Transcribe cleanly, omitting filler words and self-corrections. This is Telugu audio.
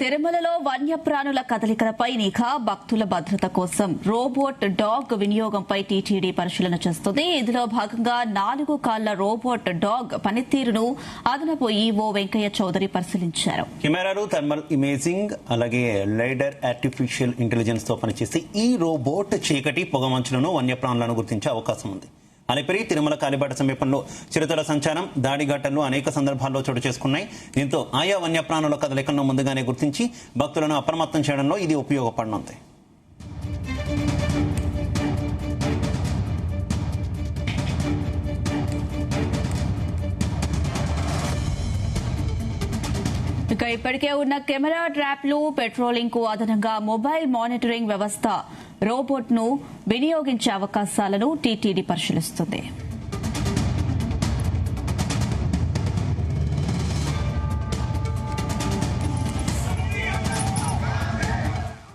తిరుమలలో వన్యప్రాణుల కదలికలపై నిఘా, భక్తుల భద్రత కోసం రోబోట్ డాగ్ వినియోగంపై టీటీడీ పరిశీలన చేస్తుంది. ఇందులో భాగంగా 4 కాళ్ల రోబోట్ డాగ్ పనితీరును అదనపు ఈవో వెంకయ్య చౌదరి పరిశీలించారు. కెమెరాలు, థర్మల్ ఇమేజింగ్, అలాగే లైడర్, ఆర్టిఫిషియల్ ఇంటెలిజెన్స్ తో పనిచేసి ఈ రోబోట్ చీకటి, పొగమంచులను, వన్యప్రాణులను గుర్తించే అవకాశం ఉంది. అలిపిరి, తిరుమల కాలిబాట సమీపంలో చిరుతల సంచారం, దాడి ఘటనలు అనేక సందర్భాల్లో చోటు చేసుకున్నాయి. దీంతో ఆయా వన్యప్రాణుల కదలికలను ముందుగానే గుర్తించి భక్తులను అప్రమత్తం చేయడంలో ఇది ఉపయోగపడనుంది. ఇక ఇప్పటికే ఉన్న కెమెరా ట్రాప్లు, పెట్రోలింగ్ కు అదనంగా మొబైల్ మానిటరింగ్ వ్యవస్థ రోబోట్ ను వినియోగించే అవకాశాలను టీటీడీ పరిశీలిస్తుంది.